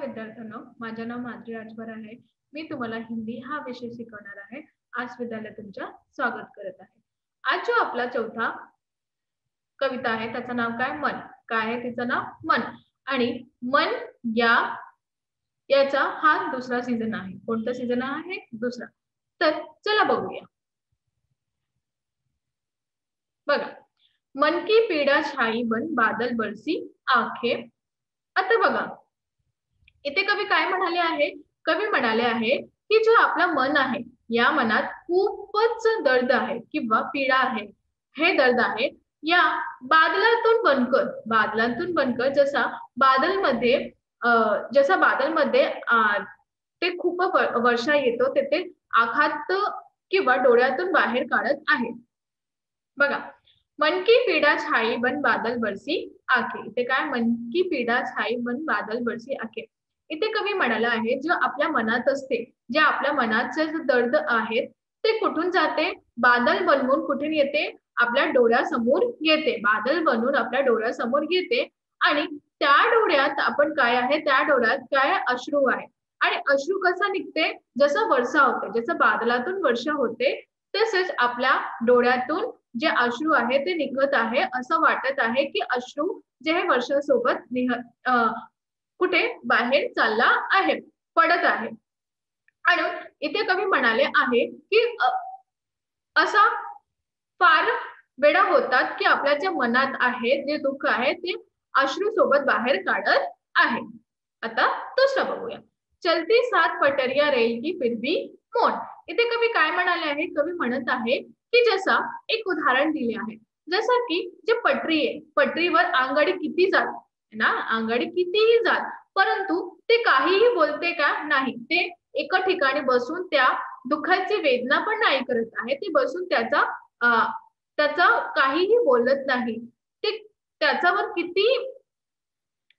विद्यार्थ्यांनो, माझे नाव माधुरी राजभर आहे. मी तुम्हाला हिंदी हा विषय शिकवणार आहे. आज विद्यालयात तुमचं स्वागत करत आहे. आज जो आपला चौथा कविता आहे त्याचं नाव काय? मन. काय आहे तिचं नाव? मन. आणि मन याचा हा दुसरा सीझन आहे. कोणता सीझन आहे? दुसरा. तर चला बघूया. बघा, मन की पीडा छाई बन बादल बरसी आखे. आता बघा, इथे कवी काय म्हणाले आहे? कवी म्हणाले आहे की जे आपलं मन आहे, या मनात खूपच दर्द आहे किंवा पीडा आहे, हे दर्द आहे. या बादलातून बनकर जसा बादलमध्ये ते खूप वर्षा येतो ते आखात किंवा डोळ्यातून बाहेर काढत आहे. बघा, मन की पीडा छाई बन बादल बरसी आखे. इथे काय? मन की पीडा छाई बन बादल बरसी आखे. इथे कवी म्हणाला आहे, जे आपल्या मनात असते, जे आपल्या मनाचे दर्द आहेत, ते कुठून जाते? बादल बनवून कुठून येते? आपल्या डोळ्यासमोर येते. बादल बनवून आपल्या डोळ्यासमोर येते आणि त्या डोळ्यात आपण काय आहे? त्या डोळ्यात काय? अश्रू आहे. आणि अश्रू कसा निघते? जसं वर्षा होते, जसं बादलातून वर्षा होते, तसेच आपल्या डोळ्यातून जे अश्रू आहे ते निघत आहे. असं वाटत आहे की अश्रू जे हे वर्षासोबत कुठे बाहेर चालला आहे, पडत आहे. आणि इथे कवी म्हणाले आहे की असा फार वेळा होतात की आपल्या जे मनात आहे, जे दुःख आहे, ते अश्रू सोबत बाहेर काढत आहे. आता दुसरं बघूया. चलती सात पटरिया रेल की फिर भी मौन. इथे कवी काय म्हणाले आहे? कवी म्हणत आहे की जसा एक उदाहरण दिले आहे, जसं की जे पटरी आहे, पटरीवर आगगाडी किती जात ना, आगगाडी कितीही जात, परंतु ते काहीही बोलते का? नाही. ते एका ठिकाणी बसून त्या दुःखाची वेदना पण नाही करत आहे. ते बसून त्याचा काहीही बोलत नाही. ते त्याच्यावर किती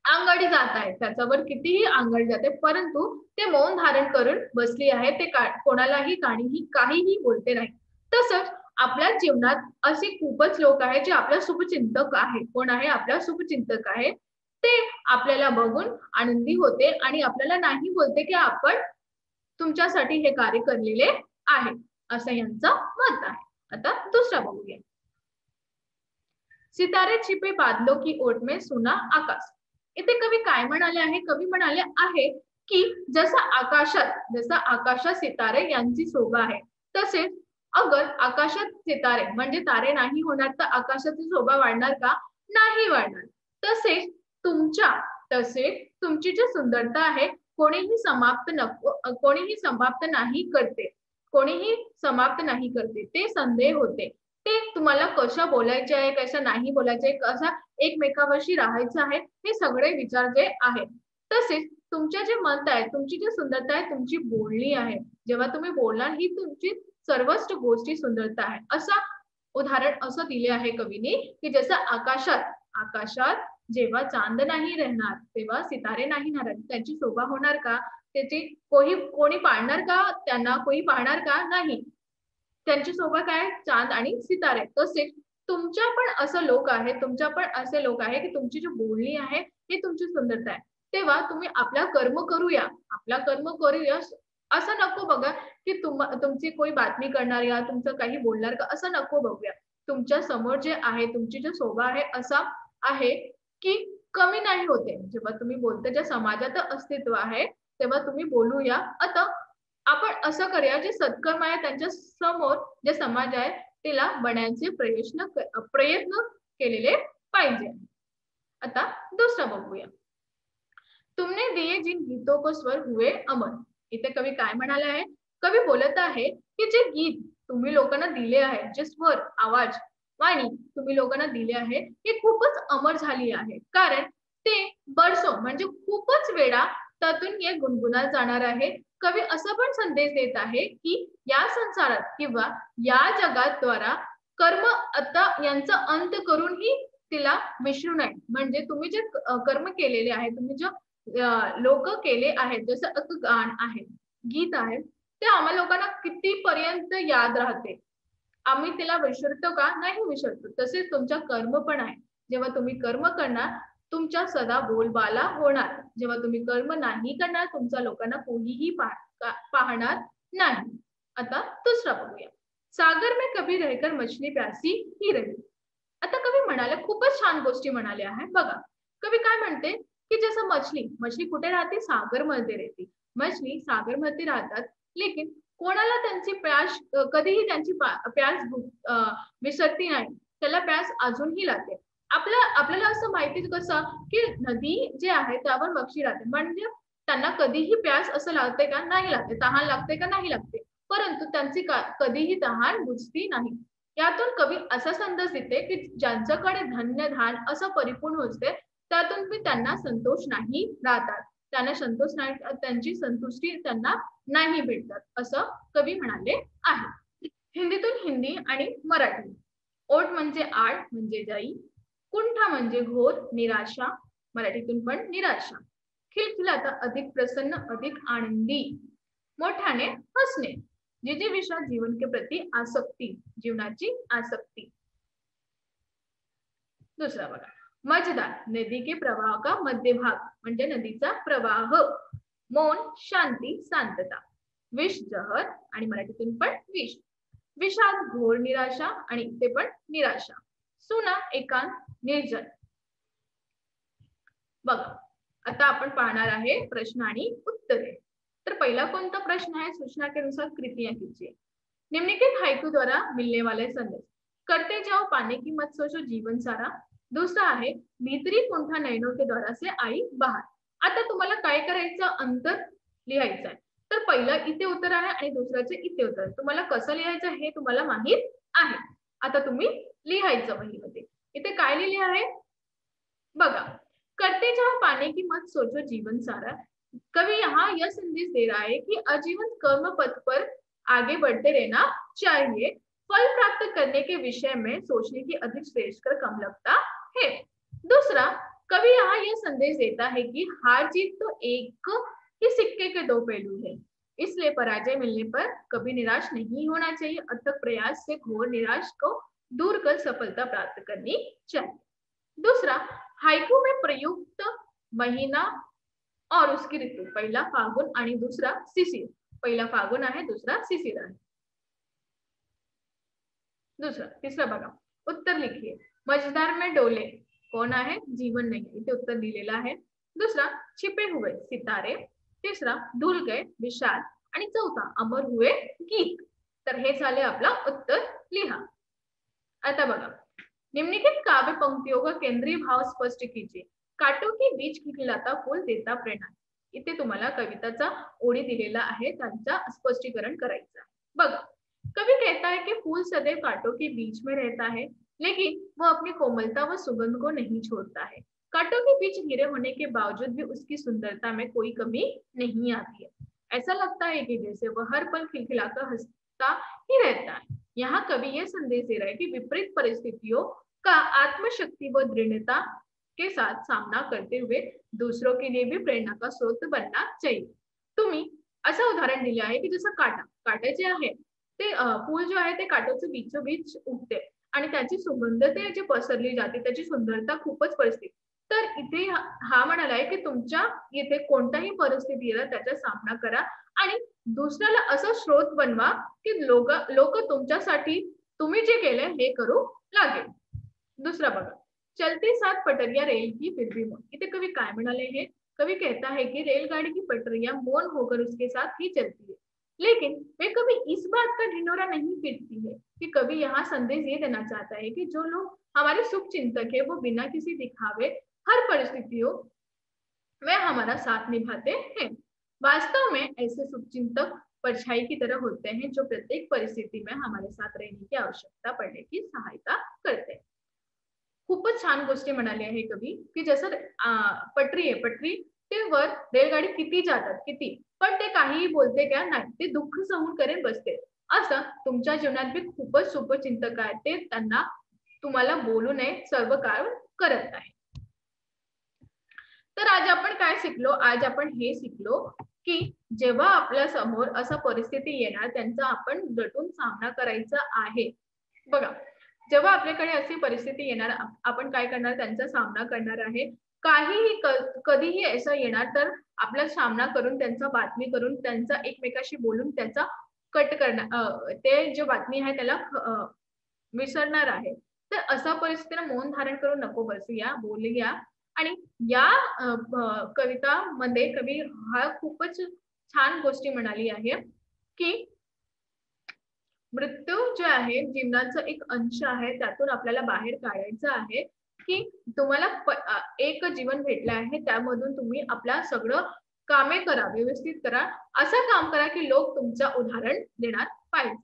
आगगाडी जात आहे, त्याच्यावर कितीही आगगाडी जाते, परंतु ते मौन धारण करून बसली आहे. ते कोणालाही काहीही बोलते नाही. तसंच आपल्या जीवनात असे खूपच लोक आहेत जे आपल्या शुभचिंतक आहे. कोण आहे? आपला शुभचिंतक आहे. ते आपल्याला बघून आनंदी होते आणि आपल्याला नाही बोलते की आपण तुमच्यासाठी हे कार्य करलेले आहे, असं यांचं मत आहे. आता दुसरा बघूया. सितारे छिपे बादलों की ओट में सुना आकाश. इथे कवी काय म्हणाले आहे? कवी म्हणाले आहे की जसं आकाशात सितारे यांची शोभा आहे, तसेच अगर आकाशात सितारे म्हणजे तारे नाही होणार तर आकाशाची शोभा वाढणार का? नाही वाढणार. तसेच तुमची जी सुंदरता आहे, कोणीही समाप्त नाही करते. ते संदेह होते. ते तुम्हाला कसं बोलायचे आहे, कसं नाही बोलायचं आहे, कसं एकमेकांशी राहायचं आहे, हे सगळे विचार जे आहेत. तसेच तुमचे जे मत आहे, तुमची जी सुंदरता आहे, तुमची बोलणी आहे. जेव्हा तुम्ही बोलणार, ही तुमची सर्वच गोष्टी सुंदरता आहे. असं उदाहरण असं दिले आहे कवीने की जसं आकाशात जेव्हा चांद नाही राहणार, तेव्हा सितारे नाही राहणार. त्यांची शोभा होणार का? त्याची कोणी पाळणार का? त्यांना कोणी पाहणार का? नाही. त्यांची शोभा काय? चांद आणि सितारे. तसेच तुमच्या पण असे लोक आहे की तुमची जी बोलणी आहे, ही तुमची सुंदरता आहे. तेव्हा तुम्ही आपला कर्म करूया, असं नको बघा की तुमची कोई बातमी करणार या तुमचं काही बोलणार का, असं नको बघूया. तुमच्या समोर जे आहे, तुमची जी शोभा आहे, असा आहे की कमी नाही होते. जेव्हा तुम्ही बोलता, ज्या समाजात अस्तित्व आहे, तेव्हा तुम्ही बोलूया. आता आपण असं करूया, जे सत्कर्म आहे त्यांच्या समोर जे समाज आहे त्याला बनायचे प्रयत्न केलेले पाहिजे. आता दुसरं बघूया. तुमने दिए जिन गीतों को स्वर हुए अमर. इथे कवी काय म्हणाले आहे? कवी बोलत आहे की जे गीत तुम्ही लोकांना दिले आहे, जे स्वर, आवाज, वाणी तुम्ही लोकांना दिले आहे, हे खूपच अमर झाली आहे. कारण ते बरसो म्हणजे खूपच वेळा त्यातून हे गुणगुणत जाणार आहे. कवी असा पण संदेश देत आहे की या संसारात किंवा या जगाद्वारा कर्म आता यांचा अंत करूनही तिला विसरू नये. म्हणजे तुम्ही जे कर्म केलेले आहे, तुम्ही जे लोक केले आहेत, जसं गाण आहे, गीत आहे, ते आम्हा लोकांना कितीपर्यंत याद राहते. आम्ही तिला विसरतो का? नाही विसरतो. तसेच तुमचा कर्म पण आहे. जेव्हा तुम्ही कर्म करणार तुमच्या सदा बोलबाला होणार. जेव्हा तुम्ही कर्म नाही करणार, तुमचा लोकांना कोणीही पाहणार नाही. आता दुसरा बघूया. सागर में कभी रहकर मछली प्यासी ही रही. आता कवी म्हणाले, खूपच छान गोष्टी म्हणाले आहे. बघा, कवी काय म्हणते की जसं मछली कुठे राहते? सागर मध्ये राहते. मछली सागर मध्ये राहतात, लेकिन कोणाला त्यांची प्यास कधीही त्यांची प्यास विसरती नाही. त्याला प्यास अजूनही लागते. आपल्याला असं माहिती कसं की नदी जे आहे त्यावर मच्छी राहते, म्हणजे त्यांना कधीही प्यास असं लागते का? नाही लागते. तहान लागते का? नाही लागते. परंतु त्यांची कधीही तहान बुजती नाही. यातून कवी असा संदेश देते की ज्यांच्याकडे धन्य धान असं परिपूर्ण असते, त्यातून मी त्यांना संतोष नाही राहतात. त्यांना संतोष नाही, त्यांची संतुष्टी त्यांना नाही भेटतात, असं कवी म्हणाले आहे. हिंदीतून हिंदी आणि मराठी. ओट म्हणजे आड म्हणजे जाई, कुंठा म्हणजे घोर निराशा, मराठीतून पण निराशा. खिलखिलाता अधिक प्रसन्न, अधिक आनंदी, मोठ्याने हसणे, जे विषयात जीवन के प्रति आसक्ती, जीवनाची आसक्ती. दुसरा बघा, मजदार, नदी के प्रवाह का मध्य भाग म्हणजे नदीचा प्रवाह. मौन, शांती, शांतता. विष, जहर आणि मराठीतून पण विष. विषाद, घोर निराशा आणि इथे पण निराशा. सुना, एकांत, निर्जन. बघा, आता आपण पाहणार आहे प्रश्न आणि उत्तरे. तर पहिला कोणता प्रश्न है? सूचना के अनुसार कृतियां कीजिए. निम्नलिखित हाइकू द्वारा मिलने वाले संदेश. करते जाओ पाने की मत सोचो जीवन सारा. दूसरा आहे भीतरी कुंठा नयनों के द्वारा से आई बाहर. आता तुम्हाला काय करायचं? अंतर लिहायचं आहे. तर पहिलं इथे उत्तर आहे आणि दुसऱ्याचे इथे उत्तर आहे. तुम्हाला कसं लिहायचं हे तुम्हाला माहित आहे. आता तुम्ही लिहायचं वहीमध्ये. इथे काय लिहिले आहे बघा, करते जाओ पाने की मत सोचो जीवन सारा. कवि यहाँ यह संदेश दे रहा है कि आजीवन कर्म पथ पर आगे बढ़ते रहना चाहिए. फल प्राप्त करने के विषय में सोचने की अधिक श्रेष्ठ कर कम लगता है. दूसरा, कवि यहाँ यह संदेश देता है कि हार जीत तो एक ही सिक्के के दो पहलू है, इसलिए पराजय मिलने पर कभी निराश नहीं होना चाहिए. अथक प्रयास से घोर निराश को दूर कर सफलता प्राप्त करनी चाहिए. दूसरा, हाइकू में प्रयुक्त महीना और उसकी ऋतू. पहिला फागुन आणि दुसरा शिशिर. पहिला फागुन आहे, दुसरा शिशिर आहे. दूसरा, तिसरा बघा, उत्तर लिखिए. मजेदार में डोले कौन आहे? जीवन नाही, इथे उत्तर दिलेलं आहे. दुसरा, छिपे हुए सितारे. तिसरा, धुल गए विषाद आणि चौथा, अमर हुए गीत. तर हे झाले आपला उत्तर. लिहा. आता बघा, निम्नलिखित काव्य पंक्तियों का केंद्रीय भाव स्पष्ट कीजिए. काटों के बीच खिलखिलाता फूल देता प्रेरणा. इथे तुम्हाला कविताचा ओळी दिलेला आहे, त्यांचा स्पष्टीकरण करायचं आहे. बघा, कवि कहता है कि फूल सदैव कांटों के बीच में रहता है, लेकिन वो अपनी कोमलता व सुगंध को नहीं छोड़ता है. कांटों के बीच घिरे होने के बावजूद भी उसकी सुंदरता में कोई कमी नहीं आती है. ऐसा लगता है कि जैसे वह हर पल खिलखिलाकर हंसता ही रहता है. यहाँ कवि यह संदेश दे रहा है कि विपरीत परिस्थितियों का आत्मशक्ति व दृढ़ता के साथ सामना करते हुए दूसरों के लिए भी प्रेरणा का स्रोत बनना चाहिए. तुम्ही असं उदाहरण दिले आहे की जसं काटा जे आहे ते फूल जो आहे ते काट्याचं बीचोबीच उगते आणि त्याची सुगंध ते जे पसरली जाते, त्याची सुंदरता खूपच परसते. तर इथे हा म्हणाला आहे की तुमच्या इथे कोणत्याही परिस्थितीला त्याचा सामना करा आणि दुसऱ्याला असं स्रोत बनवा की लोक तुमच्यासाठी तुम्ही जे केले हे करू लागेल. दूसरा बघा, चलते साथ पटरिया रेल की फिर भी मौन. इथे कवि काय म्हणाले हे? कवि कहता है कि रेलगाड़ी की पटरियां मौन होकर उसके साथ ही चलती है, लेकिन वे कभी इस बात का ढिंढोरा नहीं पीटती है. कि कवि यहाँ संदेश ये देना चाहता है कि जो लोग हमारे शुभ चिंतक है वो बिना किसी दिखावे हर परिस्थितियों में हमारा साथ निभाते हैं. वास्तव में ऐसे शुभ चिंतक परछाई की तरह होते हैं जो प्रत्येक परिस्थिति में हमारे साथ रहने की आवश्यकता पड़ने की सहायता करते हैं. खूपच छान गोष्टी म्हणाली आहे कवी की जसं पटरी आहे, पटरी ते वर रेलगाडी किती जातात किती, पण ते काहीही बोलते का? नाही, ते दुःख सहन करेन बसते. असं तुमच्या जीवनात बी खूपच शुभचिंतक आहेत, ते त्यांना तुम्हाला बोलू नये सर्व काळ करत आहे. तर आज आपण काय शिकलो? आज आपण हे शिकलो की जेव्हा आपल्या समोर असा परिस्थिती येणार त्यांचा आपण दटून सामना करायचा आहे. बघा, जेव्हा आपल्याकडे अशी परिस्थिती येणार, आपण काय करणार? त्यांचा सामना करणार आहे. काहीही कधीही असं येणार, तर आपला सामना करून, त्यांचा बातमी करून, त्यांचा एकमेकाशी बोलून त्याचा कट करणार, ते जे बातमी आहे त्याला विसरणार आहे. तर अशा परिस्थितीला मौन धारण करून नको बसूया, बोलूया. आणि या कवितामध्ये कवी हा खूपच छान गोष्टी म्हणाली आहे, की मृत्यू जे आहे जीवनाचा एक अंश आहे. त्यातून आपल्याला बाहेर काढायचं आहे, की तुम्हाला एक जीवन भेटलं आहे. त्यामधून तुम्ही आपल्या सगळं कामे करा, व्यवस्थित करा. असं काम करा, की लोक तुमचं उदाहरण देणार पाहिजे.